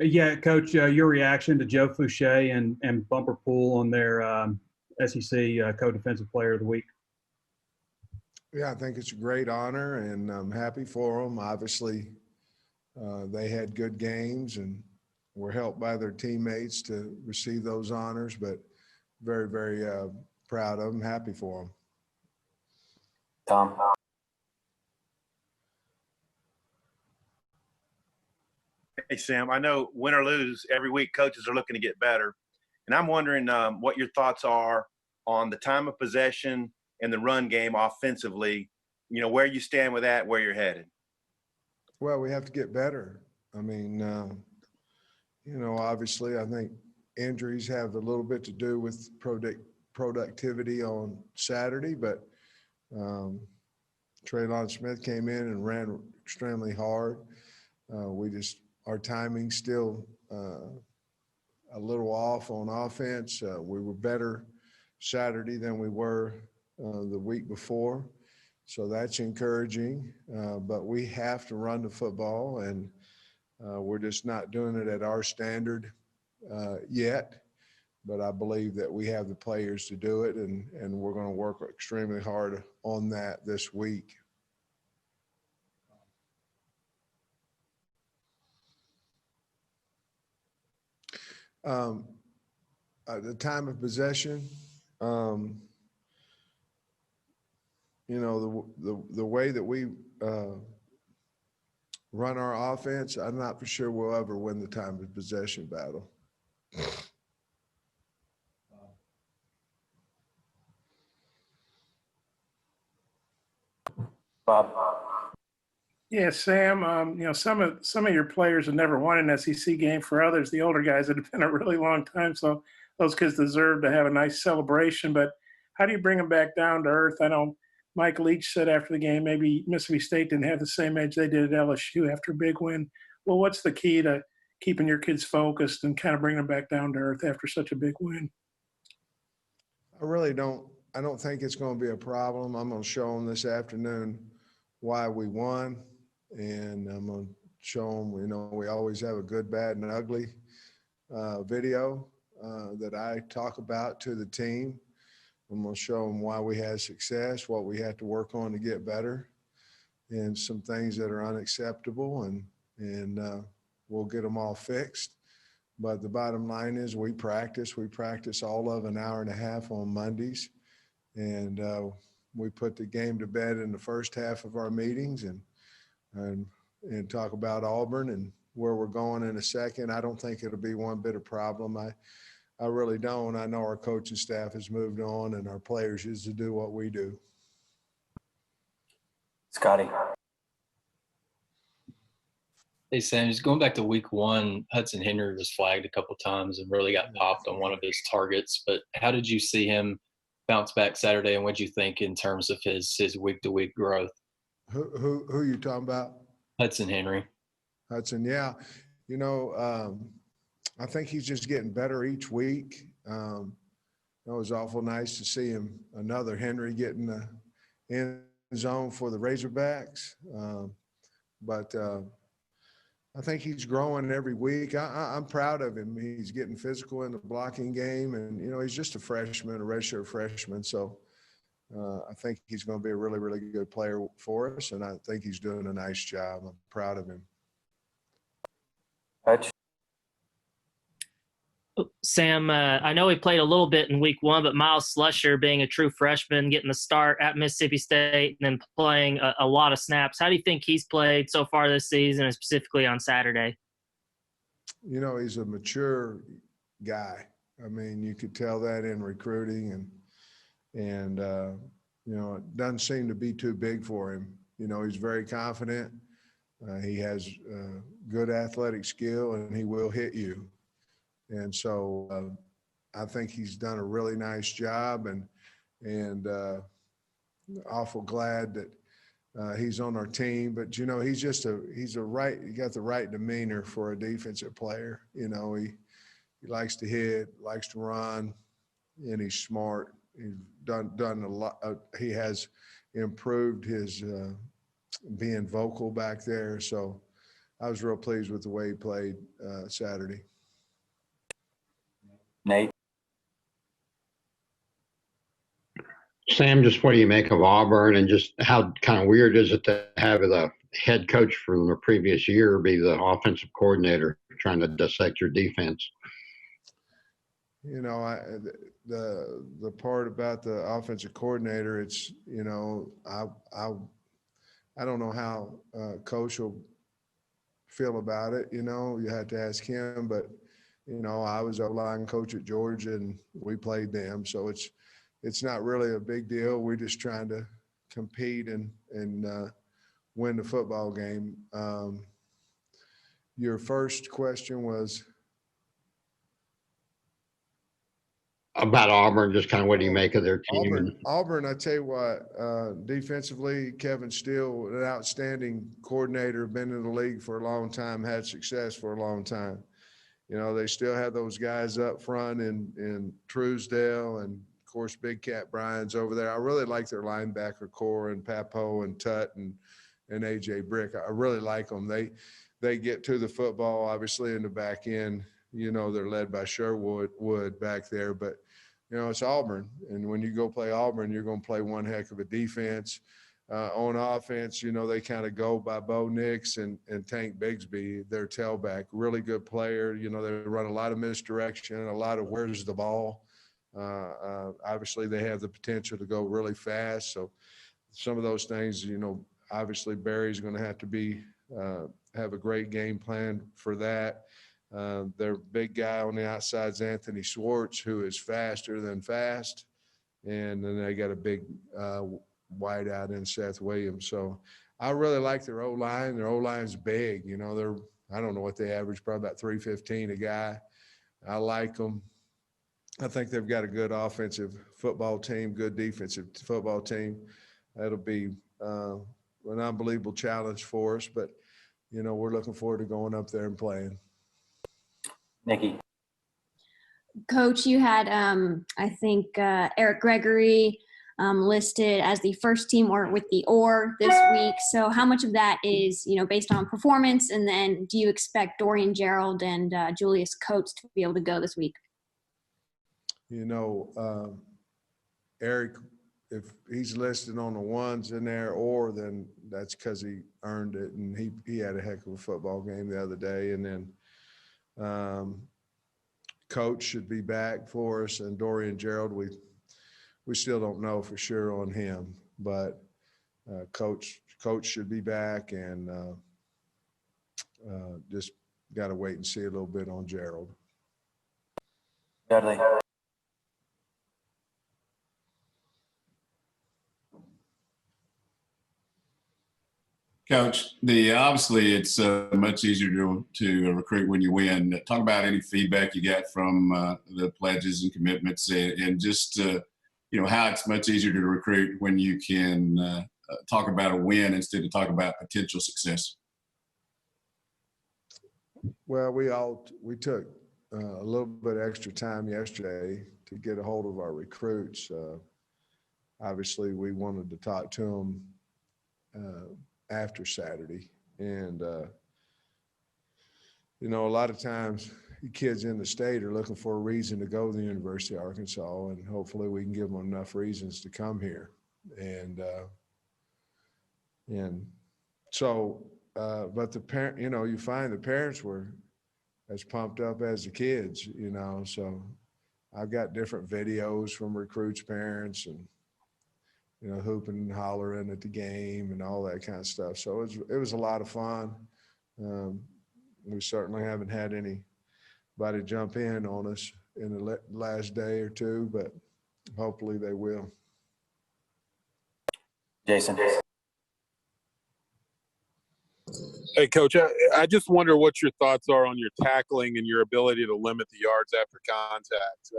Yeah, Coach, your reaction to Joe Fouché and Bumper Pool on their SEC Co-Defensive Player of the Week? Yeah, I think it's a great honor, and I'm happy for them. Obviously, they had good games and were helped by their teammates to receive those honors, but very, very proud of them, happy for them. Tom. Hey, Sam, I know win or lose, every week coaches are looking to get better. And I'm wondering what your thoughts are on the time of possession and the run game offensively, where you stand with that, where you're headed. Well, we have to get better. I mean, obviously I think injuries have a little bit to do with productivity on Saturday, but Traylon Smith came in and ran extremely hard. Our timing still a little off on offense. We were better Saturday than we were the week before. So that's encouraging, but we have to run the football, and we're just not doing it at our standard yet. But I believe that we have the players to do it, and we're going to work extremely hard on that this week. The time of possession, the way that we run our offense, I'm not for sure we'll ever win the time of possession battle. Bob. Yeah, Sam, some of your players have never won an SEC game. For others, the older guys, it had been a really long time. So those kids deserve to have a nice celebration. But how do you bring them back down to earth? I know Mike Leach said after the game, maybe Mississippi State didn't have the same edge they did at LSU after a big win. Well, what's the key to keeping your kids focused and kind of bringing them back down to earth after such a big win? I don't think it's going to be a problem. I'm going to show them this afternoon why we won, and I'm going to show them, we always have a good, bad, and ugly video that I talk about to the team. I'm going to show them why we had success, what we had to work on to get better, and some things that are unacceptable, and we'll get them all fixed. But the bottom line is we practice all of an hour and a half on Mondays, and we put the game to bed in the first half of our meetings and talk about Auburn and where we're going in a second. I don't think it'll be one bit of problem. I really don't. I know our coaching staff has moved on, and our players used to do what we do. Scotty. Hey, Sam, just going back to week one, Hudson Henry was flagged a couple times and really got popped on one of his targets. But how did you see him bounce back Saturday, and what did you think in terms of his week-to-week growth? Who are you talking about? Hudson Henry. Hudson, yeah. I think he's just getting better each week. It was awful nice to see him, another Henry, getting the end zone for the Razorbacks. But I think he's growing every week. I'm proud of him. He's getting physical in the blocking game, and he's just a freshman, a redshirt freshman. So I think he's going to be a really, really good player for us, and I think he's doing a nice job. I'm proud of him. Hutch. Sam, I know he played a little bit in week one, but Miles Slusher, being a true freshman, getting the start at Mississippi State and then playing a lot of snaps. How do you think he's played so far this season, and specifically on Saturday? He's a mature guy. I mean, you could tell that in recruiting, and it doesn't seem to be too big for him. He's very confident. He has good athletic skill, and he will hit you. And so I think he's done a really nice job, and awful glad that he's on our team. But he got the right demeanor for a defensive player. He likes to hit, likes to run, and he's smart. He's done a lot. He has improved his being vocal back there. So I was real pleased with the way he played Saturday. Nate? Sam, just what do you make of Auburn, and just how kind of weird is it to have the head coach from the previous year be the offensive coordinator trying to dissect your defense? You know, the part about the offensive coordinator, it's, you know, I don't know how coach will feel about it. You know, you had to ask him, but you know, I was O-line coach at Georgia and we played them, so it's not really a big deal. We're just trying to compete and win the football game. Your first question was About Auburn, just kind of what do you make of their team? Auburn, I tell you what, defensively, Kevin Steele, an outstanding coordinator, been in the league for a long time, had success for a long time. You know, they still have those guys up front in Truesdale, and of course, Big Cat Bryant's over there. I really like their linebacker core, and Papo and Tut and AJ Brick. I really like them. They get to the football, obviously, in the back end. You know, they're led by Sherwood back there, but you know, it's Auburn. And when you go play Auburn, you're going to play one heck of a defense. On offense, you know, they kind of go by Bo Nix and Tank Bigsby, their tailback. Really good player. You know, they run a lot of misdirection, a lot of where's the ball. Obviously, they have the potential to go really fast. So some of those things, you know, obviously Barry's going to have to have a great game plan for that. Their big guy on the outside is Anthony Schwartz, who is faster than fast. And then they got a big wideout in Seth Williams. So I really like their O-line. Their O-line's big. You know, I don't know what they average, probably about 315 a guy. I like them. I think they've got a good offensive football team, good defensive football team. That'll be an unbelievable challenge for us. But, you know, we're looking forward to going up there and playing. Nikki? Coach, you had, I think, Eric Gregory listed as the first team or with the or this week. So how much of that is, you know, based on performance? And then do you expect Dorian Gerald and Julius Coates to be able to go this week? You know, Eric, if he's listed on the ones in there, or then that's because he earned it, and he had a heck of a football game the other day. And then Coach should be back for us, and Dorian Gerald, we still don't know for sure on him, but Coach should be back, and just got to wait and see a little bit on Gerald. Dudley? Coach, obviously it's much easier to recruit when you win. Talk about any feedback you got from the pledges and commitments, and just you know, how it's much easier to recruit when you can talk about a win instead of talk about potential success. Well, we took a little bit extra time yesterday to get a hold of our recruits. Obviously, we wanted to talk to them after Saturday. And, you know, a lot of times kids in the state are looking for a reason to go to the University of Arkansas, and hopefully we can give them enough reasons to come here. And so, but the parent, you know, you find the parents were as pumped up as the kids, you know, so I've got different videos from recruits' parents, and you know, hooping and hollering at the game and all that kind of stuff. So it was a lot of fun. We certainly haven't had anybody jump in on us in the last day or two, but hopefully they will. Jason? Hey, Coach, I just wonder what your thoughts are on your tackling and your ability to limit the yards after contact.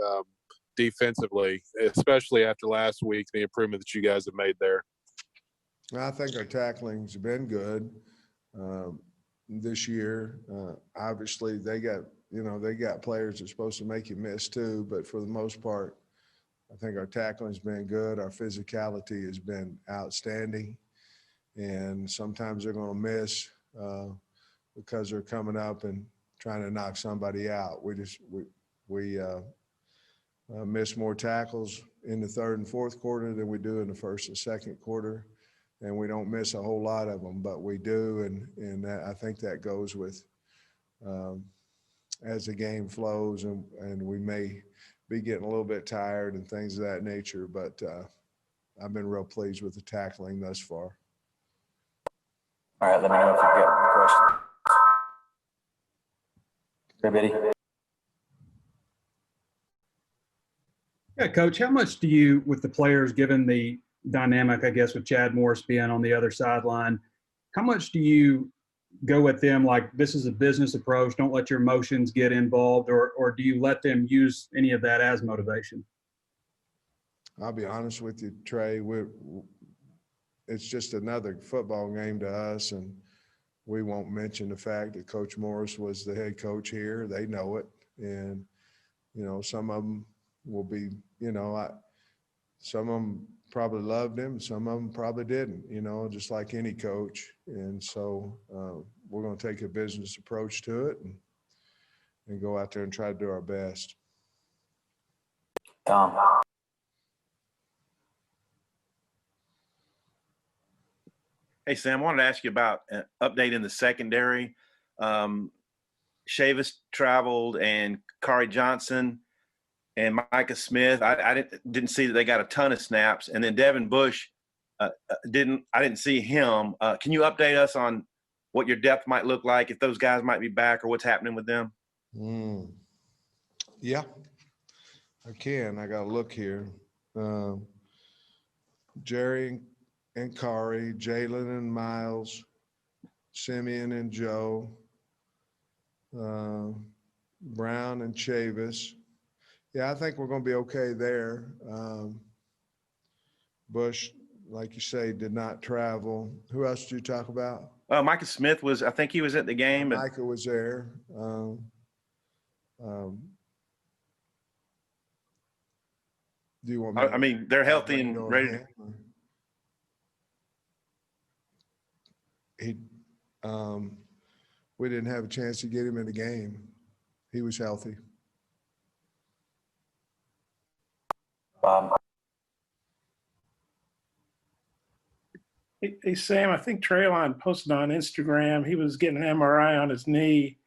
Defensively, especially after last week, the improvement that you guys have made there. I think our tackling's been good this year. Obviously, they got players that are supposed to make you miss too, but for the most part, I think our tackling's been good. Our physicality has been outstanding, and sometimes they're going to miss because they're coming up and trying to knock somebody out. We miss more tackles in the third and fourth quarter than we do in the first and second quarter. And we don't miss a whole lot of them, but we do. And I think that goes with as the game flows, and we may be getting a little bit tired and things of that nature. But I've been real pleased with the tackling thus far. All right, let me know if you've got any questions. Everybody? Yeah, Coach, how much do you, with the players, given the dynamic, I guess, with Chad Morris being on the other sideline, how much do you go with them like this is a business approach, don't let your emotions get involved, or do you let them use any of that as motivation? I'll be honest with you, Trey, it's just another football game to us, and we won't mention the fact that Coach Morris was the head coach here. They know it, and, you know, some of them will be, you know, some of them probably loved him, some of them probably didn't, you know, just like any coach. And so we're going to take a business approach to it and go out there and try to do our best. Tom. Hey, Sam, I wanted to ask you about an update in the secondary. Chavis traveled and Kari Johnson and Micah Smith. I didn't see that they got a ton of snaps. And then Devin Bush, I didn't see him. Can you update us on what your depth might look like, if those guys might be back, or what's happening with them? Yeah, I can. I got to look here. Jerry and Kari, Jalen and Miles, Simeon and Joe, Brown and Chavis. Yeah, I think we're going to be okay there. Bush, like you say, did not travel. Who else did you talk about? Micah Smith was, I think he was at the game. Micah was there. Do you want me? I mean, they're healthy and ready to. We didn't have a chance to get him in the game. He was healthy. Hey, Sam, I think Traylon posted on Instagram he was getting an MRI on his knee.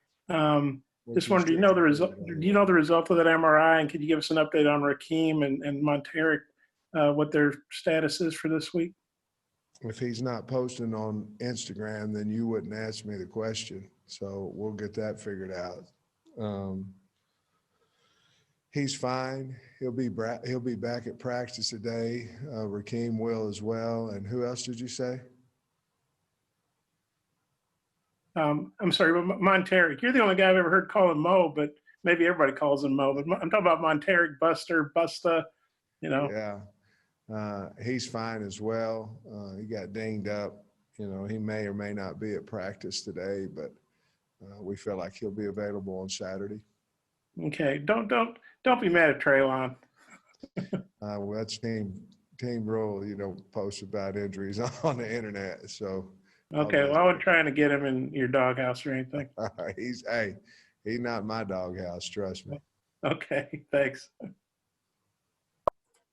Just wondered, do you know the result? Do you know the result of that MRI? And could you give us an update on Rakeem and Monteric, what their status is for this week? If he's not posting on Instagram, then you wouldn't ask me the question. So we'll get that figured out. He's fine. He'll be back at practice today. Rakeem will as well. And who else did you say? I'm sorry, but Monteric. You're the only guy I've ever heard call him Mo, but maybe everybody calls him Mo. But I'm talking about Monteric, Busta, you know. Yeah, he's fine as well. He got dinged up. You know, he may or may not be at practice today, but we feel like he'll be available on Saturday. Okay, don't be mad at Traylon. Well, that's team rule. You don't post about injuries on the internet. So. Okay, well, I wasn't trying to get him in your doghouse or anything. He's not my doghouse. Trust me. Okay, thanks.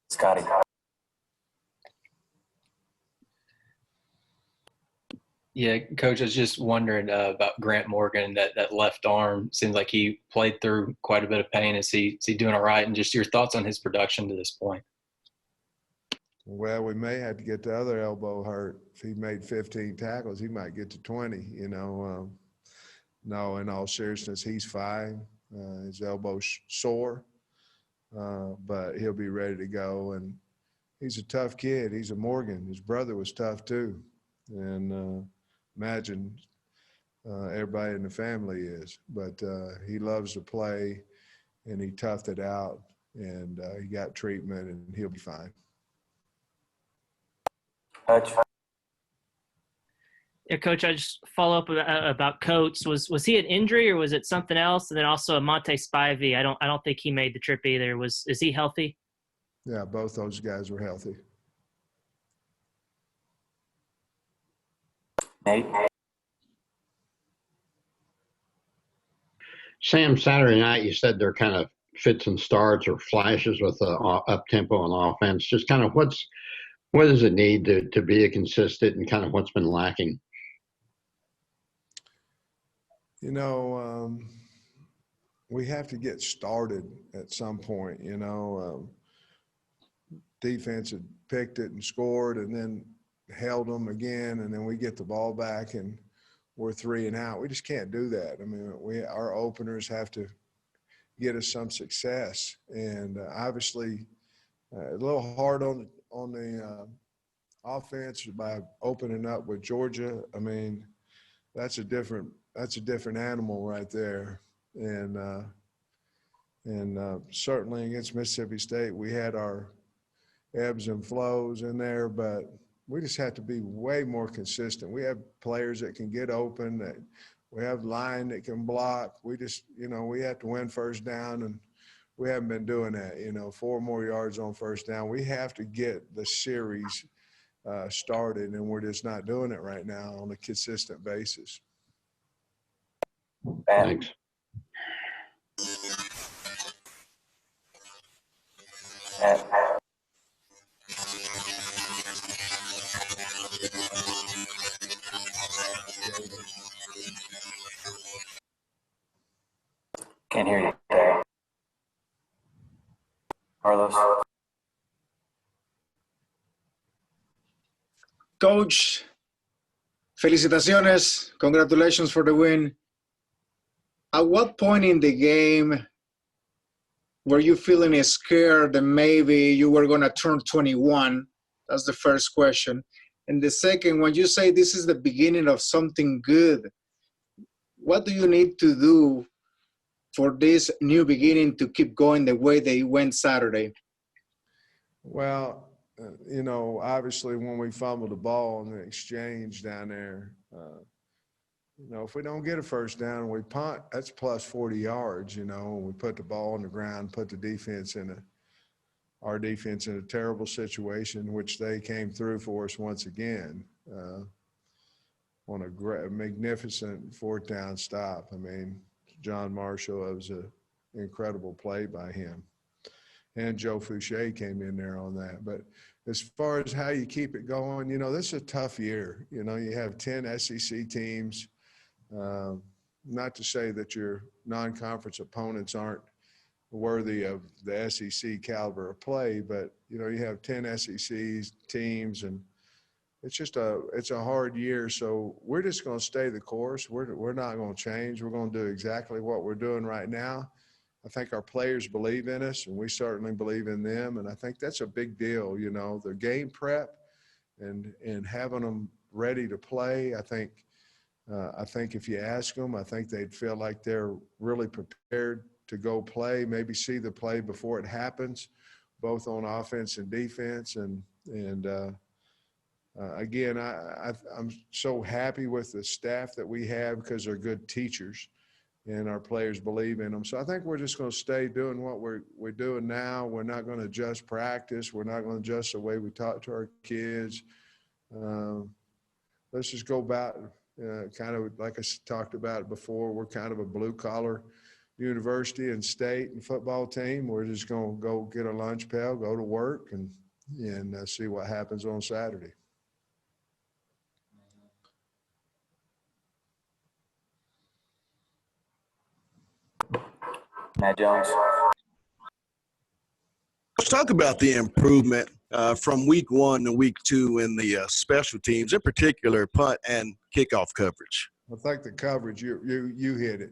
Scotty. Yeah, Coach, I was just wondering about Grant Morgan, that left arm. Seems like he played through quite a bit of pain. Is he doing all right? And just your thoughts on his production to this point. Well, we may have to get the other elbow hurt. If he made 15 tackles, he might get to 20, you know. No, in all seriousness, he's fine. His elbow's sore, but he'll be ready to go. And he's a tough kid. He's a Morgan. His brother was tough too. And imagine everybody in the family is. But he loves to play, and he toughed it out, and he got treatment, and he'll be fine. Yeah, Coach, I just follow up about Coates. Was he an injury or was it something else? And then also Monte Spivey. I don't think he made the trip either. Is he healthy? Yeah, both those guys were healthy. Nate. Sam, Saturday night, you said they're kind of fits and starts or flashes with up tempo on offense. Just kind of what does it need to be a consistent, and kind of what's been lacking? You know, we have to get started at some point. You know, defense had picked it and scored, and then held them again, and then we get the ball back and we're 3 and out. We just can't do that. I mean, our openers have to get us some success, and obviously a little hard on the offense by opening up with Georgia. I mean, that's a different animal right there, and certainly against Mississippi State we had our ebbs and flows in there, but we just have to be way more consistent. We have players that can get open, that we have line that can block. We just, you know, we have to win first down, and we haven't been doing that. You know, 4 more yards on first down. We have to get the series started, and we're just not doing it right now on a consistent basis. Thanks. Can't hear you. Carlos. Coach, felicitaciones. Congratulations for the win. At what point in the game were you feeling scared that maybe you were going to turn 21? That's the first question. And the second, when you say this is the beginning of something good, what do you need to do for this new beginning to keep going the way they went Saturday? Well, you know, obviously when we fumbled the ball in the exchange down there, you know, if we don't get a first down and we punt, that's plus 40 yards, you know, and we put the ball on the ground, put the defense our defense in a terrible situation, which they came through for us once again on a magnificent 4th down stop. I mean, John Marshall, it was an incredible play by him. And Joe Fouché came in there on that. But as far as how you keep it going, you know, this is a tough year. You know, you have 10 SEC teams. Not to say that your non-conference opponents aren't worthy of the SEC caliber of play, but, you know, you have 10 SEC teams, and it's a hard year. So we're just going to stay the course. We're not going to change. We're going to do exactly what we're doing right now. I think our players believe in us, and we certainly believe in them. And I think that's a big deal, you know, the game prep and having them ready to play. I think if you ask them, I think they'd feel like they're really prepared to go play, maybe see the play before it happens, both on offense and defense. And again, I'm so happy with the staff that we have because they're good teachers and our players believe in them. So I think we're just going to stay doing what we're doing now. We're not going to adjust practice. We're not going to adjust the way we talk to our kids. Let's just go back, kind of like I talked about before, we're kind of a blue-collar university and state and football team. We're just going to go get a lunch pail, go to work, and see what happens on Saturday. Matt Jones. Let's talk about the improvement from week 1 to week 2 in the special teams, in particular punt and kickoff coverage. I think the coverage, you hit it.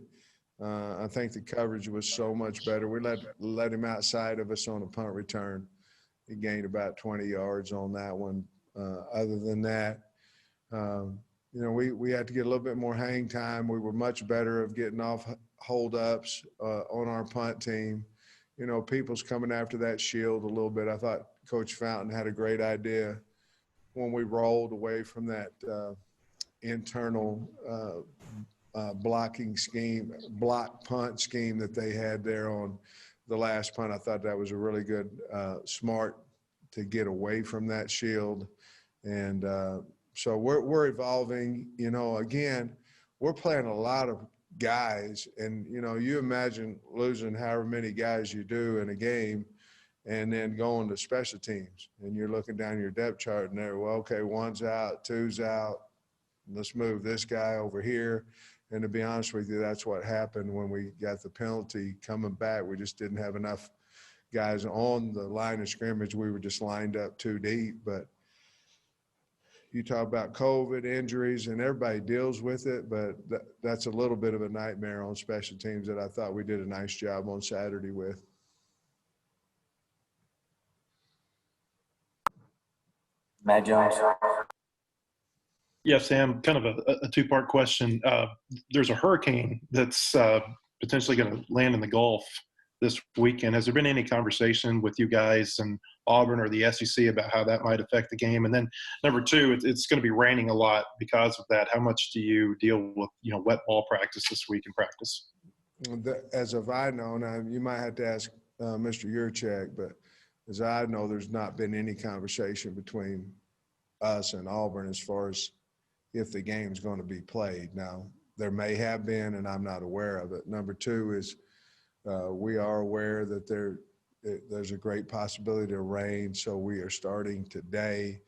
I think the coverage was so much better. We let him outside of us on a punt return. He gained about 20 yards on that one. Other than that, you know, we had to get a little bit more hang time. We were much better of getting off holdups on our punt team. You know, people's coming after that shield a little bit. I thought Coach Fountain had a great idea when we rolled away from that internal blocking scheme, block punt scheme that they had there on the last punt. I thought that was a really good, smart to get away from that shield. And so we're evolving. You know, again, we're playing a lot of guys. And, you know, you imagine losing however many guys you do in a game and then going to special teams. And you're looking down your depth chart and they're, well, okay, one's out, two's out. Let's move this guy over here. And to be honest with you, that's what happened when we got the penalty coming back. We just didn't have enough guys on the line of scrimmage. We were just lined up too deep. But you talk about COVID, injuries, and everybody deals with it, but that's a little bit of a nightmare on special teams that I thought we did a nice job on Saturday with. Matt Jones. Yeah, Sam, kind of a two-part question. There's a hurricane that's potentially going to land in the Gulf this weekend. Has there been any conversation with you guys and Auburn or the SEC about how that might affect the game? And then number two, it's going to be raining a lot because of that. How much do you deal with, you know, wet ball practice this week in practice? As of I know, now you might have to ask Mr. Yurchek, but as I know, there's not been any conversation between us and Auburn as far as if the game's going to be played. Now, there may have been, and I'm not aware of it. Number two is we are aware that there's a great possibility of rain, so we are starting today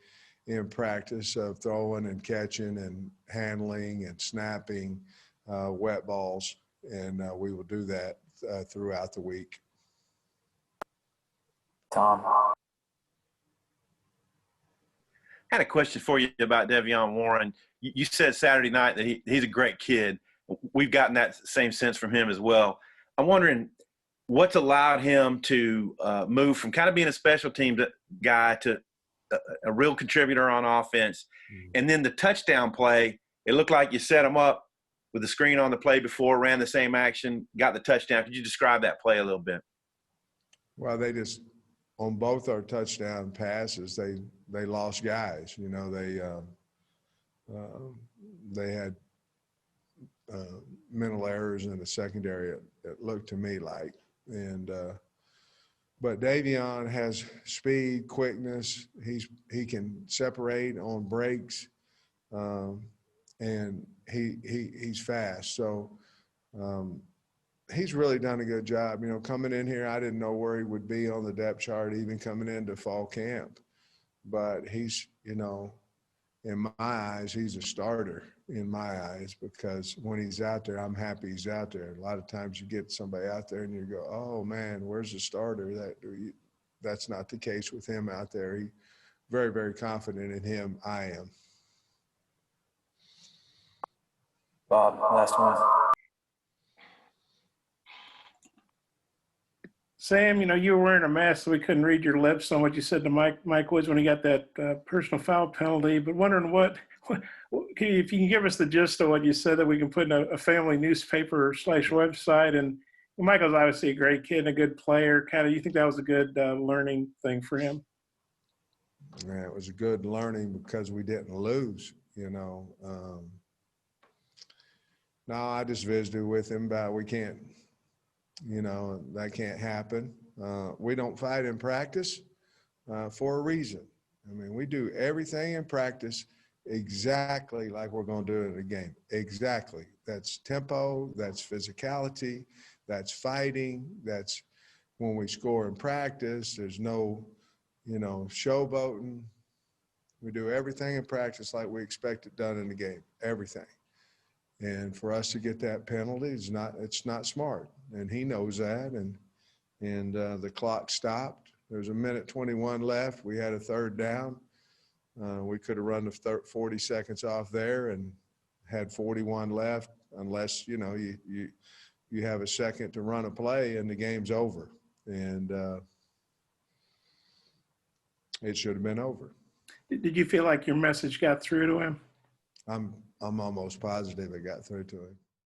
in practice of throwing and catching and handling and snapping wet balls, and we will do that throughout the week. Tom. I had a question for you about Devon Warren. You said Saturday night that he's a great kid. We've gotten that same sense from him as well. I'm wondering what's allowed him to move from kind of being a special teams guy to a real contributor on offense. And then the touchdown play, it looked like you set him up with the screen on the play before, ran the same action, got the touchdown. Could you describe that play a little bit? Well, they just – on both our touchdown passes, they lost guys. You know, they had mental errors in the secondary, it looked to me like. And but Devon has speed, quickness. He can separate on breaks, and he's fast. So he's really done a good job. You know, coming in here, I didn't know where he would be on the depth chart, even coming into fall camp. But he's, you know, in my eyes, he's a starter in my eyes, because when he's out there, I'm happy he's out there. A lot of times you get somebody out there and you go, oh man, where's the starter? That's not the case with him out there. He very, very confident in him. I am. Bob, last one. Sam, you know, you were wearing a mask, so we couldn't read your lips on what you said to Mike Woods when he got that personal foul penalty. But wondering if you can give us the gist of what you said that we can put in a family newspaper / website. And Michael's obviously a great kid and a good player. Kind of, you think that was a good learning thing for him? Yeah, it was a good learning because we didn't lose, you know. No, I just visited with him about we can't. You know, that can't happen. We don't fight in practice for a reason. I mean, we do everything in practice exactly like we're going to do it in a game. Exactly. That's tempo, that's physicality, that's fighting, that's when we score in practice. There's no, you know, showboating. We do everything in practice like we expect it done in the game, everything. And for us to get that penalty, it's not smart. And he knows that. And the clock stopped. There's 1:21 left. We had a third down. We could have run the 40 seconds off there and had 41 left, unless, you know, you have a second to run a play and the game's over. And it should have been over. Did you feel like your message got through to him? I'm almost positive it got through to him.